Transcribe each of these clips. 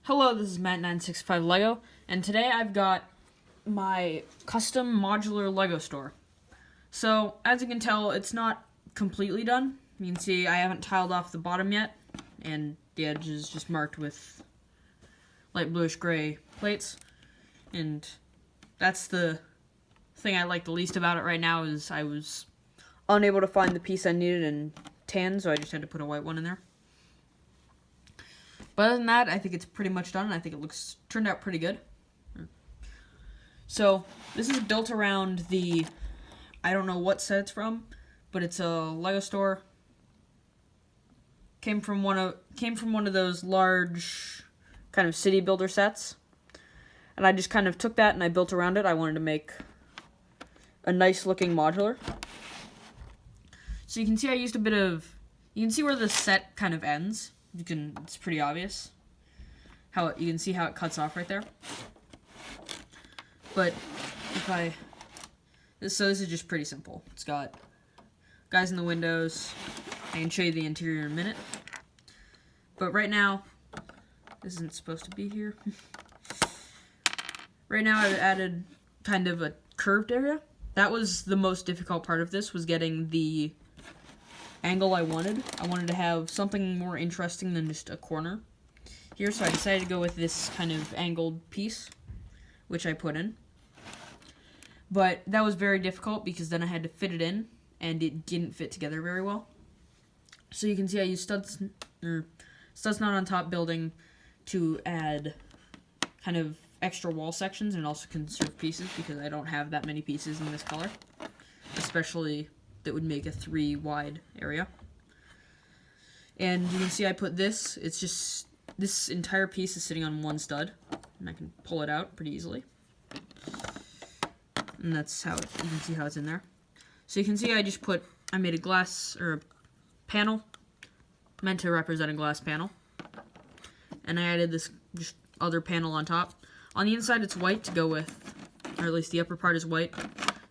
Hello, this is Matt965 Lego, and today I've got my custom modular Lego store. So, as you can tell, it's not completely done. You can see I haven't tiled off the bottom yet, and the edge is just marked with light bluish gray plates. And that's the thing I like the least about it right now is I was unable to find the piece I needed in tan, so I just had to put a white one in there. But other than that, I think it's pretty much done, and I think it turned out pretty good. So, this is built around the, I don't know what set it's from, but it's a Lego store. Came from one of those large kind of city builder sets. And I just kind of took that and I built around it. I wanted to make a nice looking modular. So you can see I used you can see where the set kind of ends. It's pretty obvious. You can see how it cuts off right there. But so this is just pretty simple. It's got guys in the windows. I can show you the interior in a minute. But right now, this isn't supposed to be here. Right now I've added kind of a curved area. That was the most difficult part of this, was getting the angle I wanted. I wanted to have something more interesting than just a corner here, so I decided to go with this kind of angled piece, which I put in. But that was very difficult because then I had to fit it in, and it didn't fit together very well. So you can see I used studs not on top building to add kind of extra wall sections and also conserve pieces because I don't have that many pieces in this color, especially that would make a 3 wide area. And you can see I put this, it's just, this entire piece is sitting on one stud, and I can pull it out pretty easily. And that's how you can see how it's in there. So you can see I made a glass, or a panel, meant to represent a glass panel. And I added this just other panel on top. On the inside it's white to go with, or at least the upper part is white,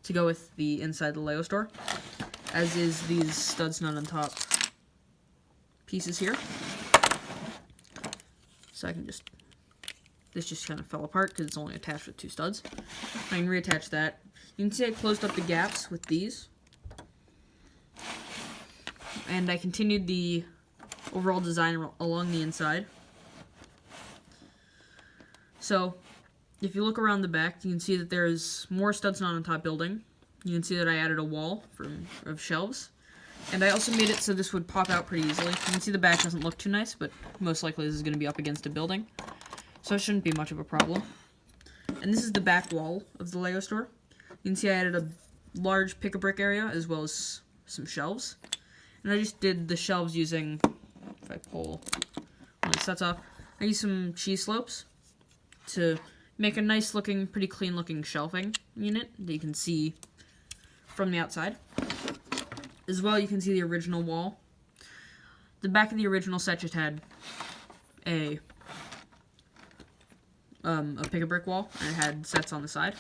to go with the inside of the Lego store. As is these studs not on top pieces here. So I can this just kind of fell apart because it's only attached with 2 studs. I can reattach that. You can see I closed up the gaps with these. And I continued the overall design along the inside. So, if you look around the back, you can see that there's more studs not on top building. You can see that I added a wall of shelves. And I also made it so this would pop out pretty easily. You can see the back doesn't look too nice, but most likely this is going to be up against a building. So it shouldn't be much of a problem. And this is the back wall of the Lego store. You can see I added a large pick-a-brick area as well as some shelves. And I just did the shelves using, if I pull one of the sets off, I used some cheese slopes to make a nice looking, pretty clean looking shelving unit that you can see from the outside. As well, you can see the original wall. The back of the original set just had a pick-a-brick wall, and it had sets on the side.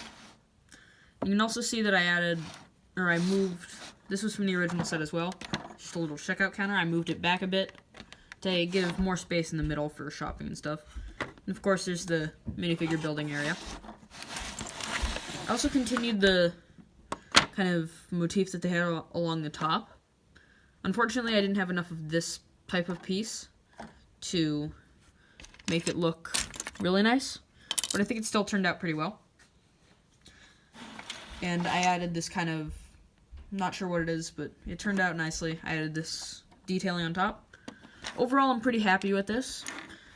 You can also see that I moved, this was from the original set as well, just a little checkout counter. I moved it back a bit to give more space in the middle for shopping and stuff. And of course, there's the minifigure building area. I also continued the kind of motif that they had along the top. Unfortunately, I didn't have enough of this type of piece to make it look really nice, but I think it still turned out pretty well. And I added this kind of, not sure what it is, but it turned out nicely. I added this detailing on top. Overall, I'm pretty happy with this,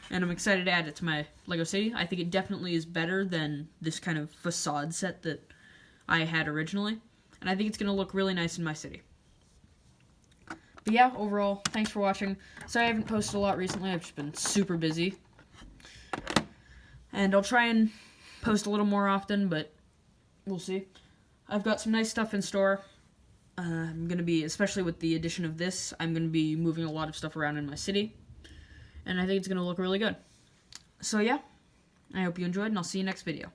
and I'm excited to add it to my Lego City. I think it definitely is better than this kind of facade set that I had originally. And I think it's going to look really nice in my city. But yeah, overall, thanks for watching. Sorry I haven't posted a lot recently. I've just been super busy. And I'll try and post a little more often, but we'll see. I've got some nice stuff in store. I'm going to be, especially with the addition of this, I'm going to be moving a lot of stuff around in my city. And I think it's going to look really good. So yeah, I hope you enjoyed, and I'll see you next video.